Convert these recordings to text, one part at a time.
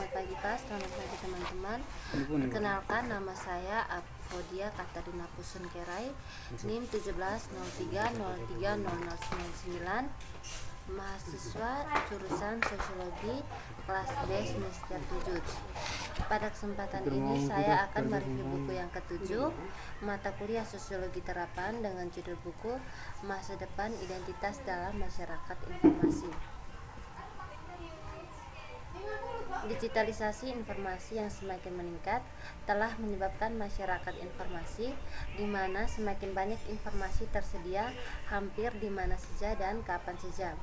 Selamat pagi Pak, selamat pagi teman-teman. Perkenalkan, nama saya Apfodia Katarina Pusunkerai, NIM 1703030099, mahasiswa jurusan Sosiologi kelas B semester 7. Pada kesempatan ini saya akan mereview buku yang ketujuh, mata kuliah Sosiologi Terapan, dengan judul buku Masa Depan Identitas dalam Masyarakat Informasi. Digitalisasi informasi yang semakin meningkat telah menyebabkan masyarakat informasi, di mana semakin banyak informasi tersedia hampir di mana saja dan kapan saja.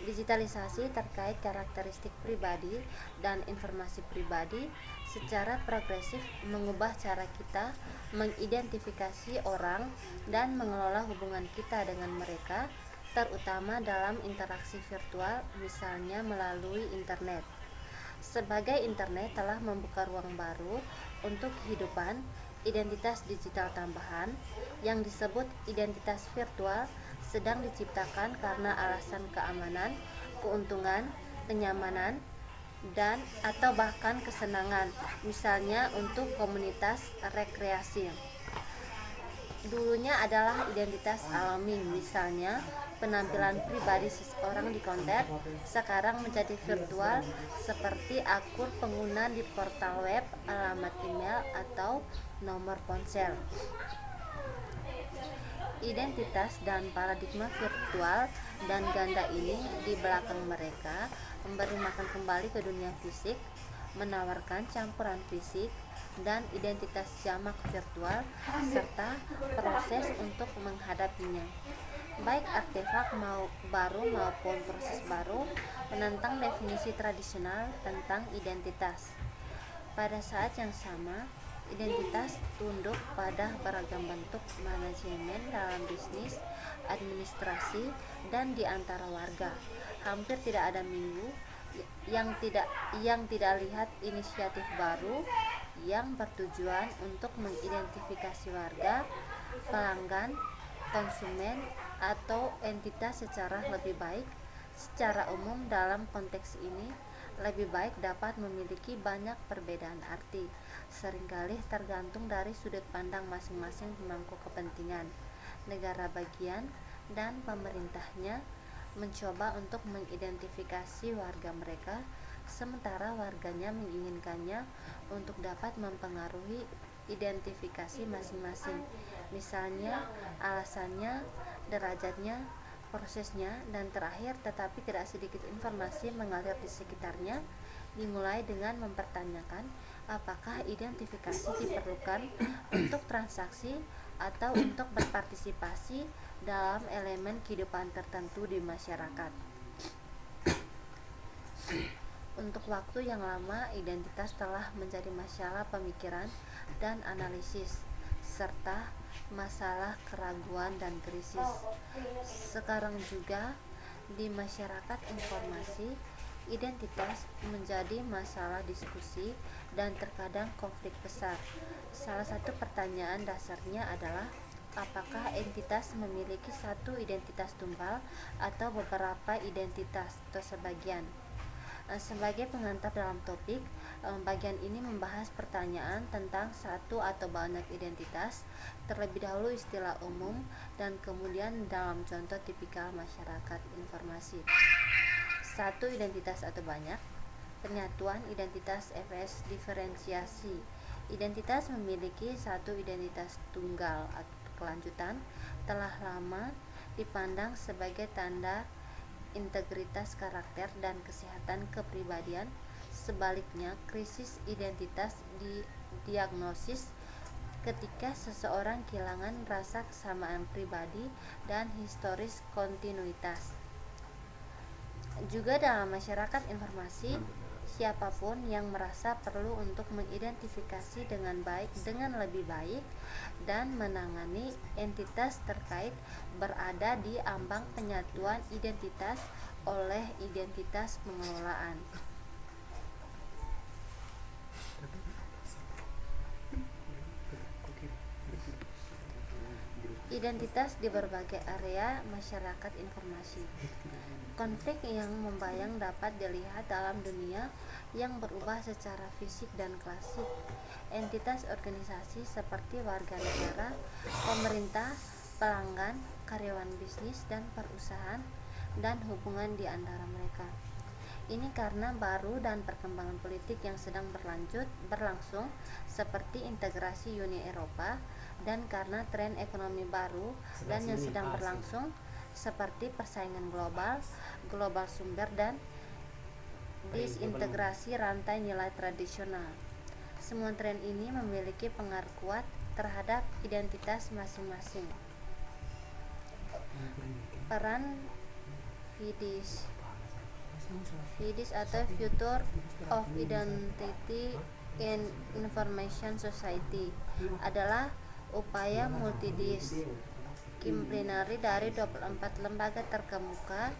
Digitalisasi terkait karakteristik pribadi dan informasi pribadi secara progresif mengubah cara kita mengidentifikasi orang dan mengelola hubungan kita dengan mereka, terutama dalam interaksi virtual, misalnya melalui internet. Sebagai internet telah membuka ruang baru untuk kehidupan, identitas digital tambahan yang disebut identitas virtual sedang diciptakan karena alasan keamanan, keuntungan, kenyamanan, dan atau bahkan kesenangan, misalnya untuk komunitas rekreasi. Dulunya adalah identitas alami, misalnya penampilan pribadi seseorang di konten, sekarang menjadi virtual seperti akun pengguna di portal web, alamat email, atau nomor ponsel. Identitas dan paradigma virtual dan ganda ini di belakang mereka memberi makan kembali ke dunia fisik, menawarkan campuran fisik dan identitas jamak virtual serta proses untuk menghadapinya. Baik artefak baru maupun proses baru menentang definisi tradisional tentang identitas. Pada saat yang sama, identitas tunduk pada beragam bentuk manajemen dalam bisnis, administrasi, dan di antara warga. Hampir tidak ada minggu yang tidak lihat inisiatif baru yang bertujuan untuk mengidentifikasi warga, pelanggan, konsumen, atau entitas secara lebih baik. Secara umum dalam konteks ini, lebih baik dapat memiliki banyak perbedaan arti, seringkali tergantung dari sudut pandang masing-masing pemangku kepentingan. Negara bagian dan pemerintahnya mencoba untuk mengidentifikasi warga mereka, sementara warganya menginginkannya untuk dapat mempengaruhi identifikasi masing-masing, misalnya alasannya, derajatnya, prosesnya, dan terakhir tetapi tidak sedikit informasi mengalir di sekitarnya, dimulai dengan mempertanyakan apakah identifikasi diperlukan untuk transaksi atau untuk berpartisipasi dalam elemen kehidupan tertentu di masyarakat. Untuk waktu yang lama, identitas telah menjadi masalah pemikiran dan analisis, serta masalah keraguan dan krisis. Sekarang juga, di masyarakat informasi, identitas menjadi masalah diskusi dan terkadang konflik besar. Salah satu pertanyaan dasarnya adalah, apakah entitas memiliki satu identitas tunggal atau beberapa identitas atau sebagian? Sebagai pengantar dalam topik, bagian ini membahas pertanyaan tentang satu atau banyak identitas, terlebih dahulu istilah umum, dan kemudian dalam contoh tipikal masyarakat informasi. Satu identitas atau banyak. Penyatuan identitas FS diferensiasi. Identitas memiliki satu identitas tunggal atau kelanjutan telah lama dipandang sebagai tanda integritas karakter dan kesehatan kepribadian. Sebaliknya, krisis identitas didiagnosis ketika seseorang kehilangan rasa kesamaan pribadi dan historis kontinuitas. Juga dalam masyarakat informasi, siapapun yang merasa perlu untuk mengidentifikasi dengan lebih baik dan menangani entitas terkait berada di ambang penyatuan identitas oleh identitas pengelolaan. Identitas di berbagai area masyarakat informasi. Konflik yang membayang dapat dilihat dalam dunia yang berubah secara fisik dan klasik. Entitas organisasi seperti warga negara, pemerintah, pelanggan, karyawan bisnis, dan perusahaan, dan hubungan di antara mereka. Ini karena baru dan perkembangan politik yang sedang berlangsung seperti integrasi Uni Eropa, dan karena tren ekonomi baru dan yang sedang berlangsung seperti persaingan global sumber, dan disintegrasi rantai nilai tradisional. Semua tren ini memiliki pengaruh kuat terhadap identitas masing-masing. Peran FIDIS atau Future of Identity in Information Society adalah upaya multidisipliner dari 24 lembaga terkemuka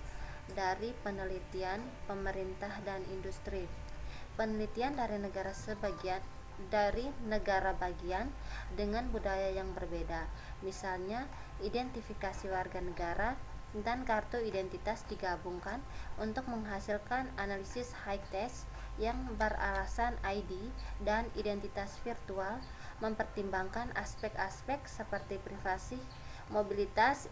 dari penelitian, pemerintah, dan industri. Penelitian dari negara bagian dengan budaya yang berbeda, misalnya identifikasi warga negara dan kartu identitas digabungkan untuk menghasilkan analisis high-test yang beralasan ID dan identitas virtual, mempertimbangkan aspek-aspek seperti privasi, mobilitas,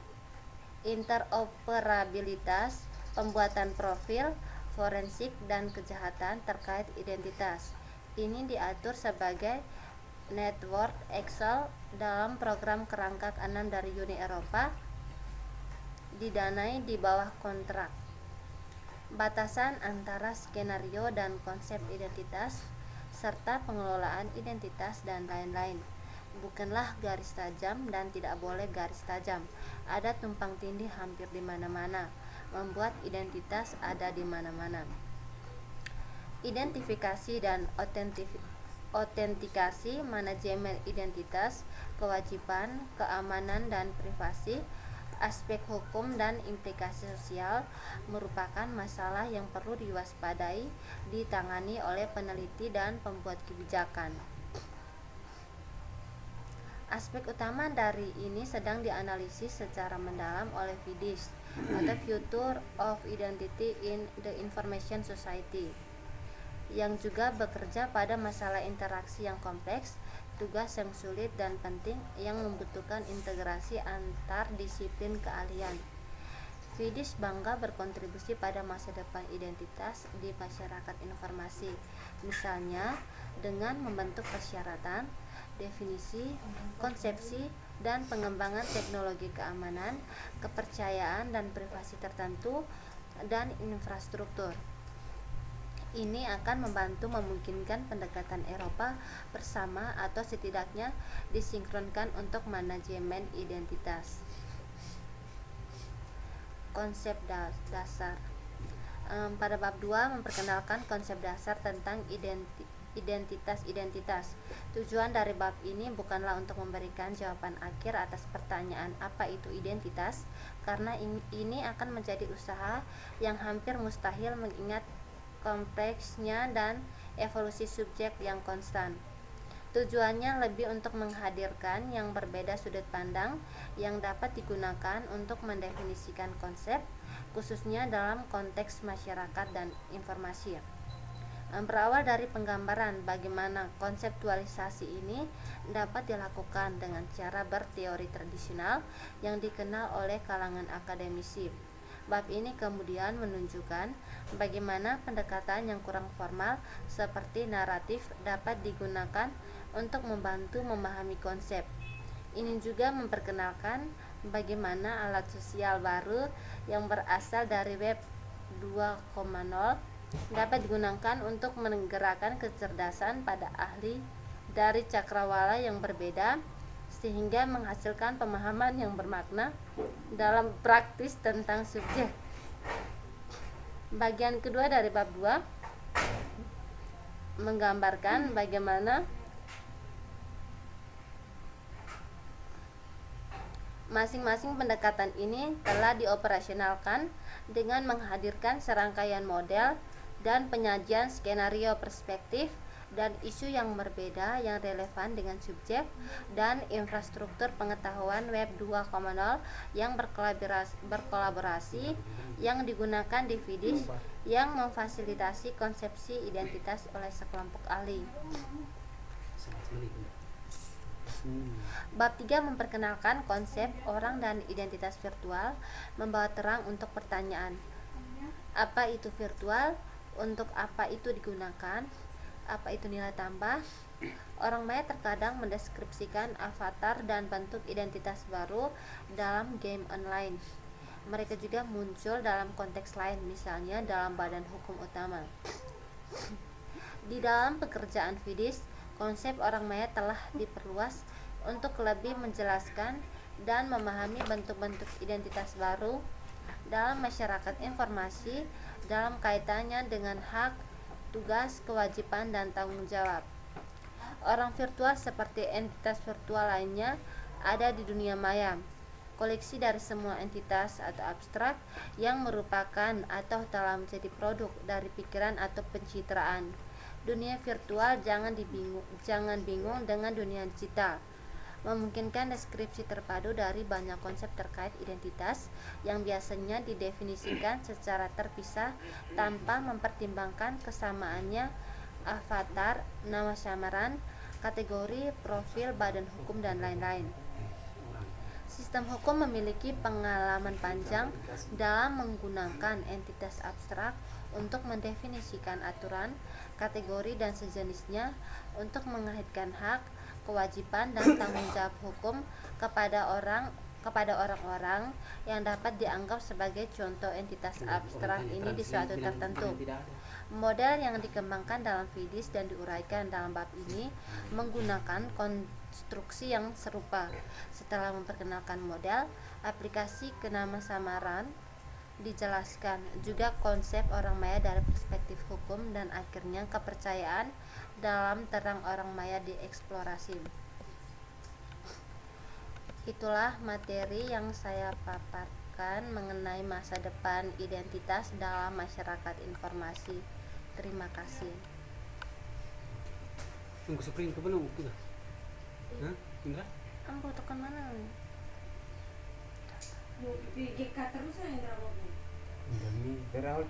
interoperabilitas, pembuatan profil, forensik, dan kejahatan terkait identitas. Ini diatur sebagai Network Excel dalam program kerangka ke-6 dari Uni Eropa, didanai di bawah kontrak. Batasan antara skenario dan konsep identitas, serta pengelolaan identitas, dan lain-lain. Bukanlah garis tajam dan tidak boleh garis tajam. Ada tumpang tindih hampir di mana-mana, membuat identitas ada di mana-mana. Identifikasi dan autentikasi, manajemen identitas, kewajiban, keamanan, dan privasi, aspek hukum dan implikasi sosial merupakan masalah yang perlu diwaspadai, ditangani oleh peneliti dan pembuat kebijakan. Aspek utama dari ini sedang dianalisis secara mendalam oleh FIDIS atau Future of Identity in the Information Society, yang juga bekerja pada masalah interaksi yang kompleks, tugas yang sulit dan penting yang membutuhkan integrasi antar disiplin keahlian. FIDIS bangga berkontribusi pada masa depan identitas di masyarakat informasi, misalnya dengan membentuk persyaratan, definisi, konsepsi, dan pengembangan teknologi keamanan, kepercayaan, dan privasi tertentu, dan infrastruktur. Ini akan membantu memungkinkan pendekatan Eropa bersama atau setidaknya disinkronkan untuk manajemen identitas. Konsep dasar. Pada bab 2 memperkenalkan konsep dasar tentang identitas. Tujuan dari bab ini bukanlah untuk memberikan jawaban akhir atas pertanyaan apa itu identitas, karena ini akan menjadi usaha yang hampir mustahil mengingat kompleksnya dan evolusi subjek yang konstan. Tujuannya lebih untuk menghadirkan yang berbeda sudut pandang yang dapat digunakan untuk mendefinisikan konsep, khususnya dalam konteks masyarakat dan informasi. Berawal dari penggambaran bagaimana konseptualisasi ini dapat dilakukan dengan cara berteori tradisional yang dikenal oleh kalangan akademisi. Bab ini kemudian menunjukkan bagaimana pendekatan yang kurang formal seperti naratif dapat digunakan untuk membantu memahami konsep. Ini juga memperkenalkan bagaimana alat sosial baru yang berasal dari Web 2.0 dapat digunakan untuk menggerakkan kecerdasan pada ahli dari cakrawala yang berbeda, sehingga menghasilkan pemahaman yang bermakna dalam praktis tentang subjek. Bagian kedua dari bab 2 menggambarkan bagaimana masing-masing pendekatan ini telah dioperasionalkan dengan menghadirkan serangkaian model dan penyajian skenario perspektif dan isu yang berbeda yang relevan dengan subjek, dan infrastruktur pengetahuan Web 2.0 yang berkolaborasi yang digunakan di FIDIS yang memfasilitasi konsepsi identitas oleh sekelompok ahli. Bab 3 memperkenalkan konsep orang dan identitas virtual, membawa terang untuk pertanyaan: apa itu virtual? Untuk apa itu digunakan? Apa itu nilai tambah? Orang maya terkadang mendeskripsikan avatar dan bentuk identitas baru dalam game online. Mereka juga muncul dalam konteks lain, misalnya dalam badan hukum utama. Di dalam pekerjaan FIDIS, konsep orang maya telah diperluas untuk lebih menjelaskan dan memahami bentuk-bentuk identitas baru dalam masyarakat informasi dalam kaitannya dengan hak, tugas, kewajiban, dan tanggung jawab. Orang virtual seperti entitas virtual lainnya ada di dunia maya, koleksi dari semua entitas atau abstrak yang merupakan atau telah menjadi produk dari pikiran atau pencitraan. Dunia virtual jangan bingung dengan dunia digital, memungkinkan deskripsi terpadu dari banyak konsep terkait identitas yang biasanya didefinisikan secara terpisah tanpa mempertimbangkan kesamaannya avatar, nama samaran, kategori, profil, badan hukum, dan lain-lain. Sistem hukum memiliki pengalaman panjang dalam menggunakan entitas abstrak untuk mendefinisikan aturan, kategori, dan sejenisnya untuk mengaitkan hak, kewajiban, dan tanggung jawab hukum kepada orang-orang yang dapat dianggap sebagai contoh entitas abstrak ini di suatu tertentu. Model yang dikembangkan dalam FIDIS dan diuraikan dalam bab ini menggunakan konstruksi yang serupa. Setelah memperkenalkan model, aplikasi kenama samaran dijelaskan, juga konsep orang maya dari perspektif hukum, dan akhirnya kepercayaan dalam terang orang maya dieksplorasi. Itulah materi yang saya paparkan mengenai masa depan identitas dalam masyarakat informasi. Terima kasih. Tunggu sprint ke belum itu dah? Hah? Indra? Ambo tekan mana? GK terus ya Indra Bobo? Ini dari awal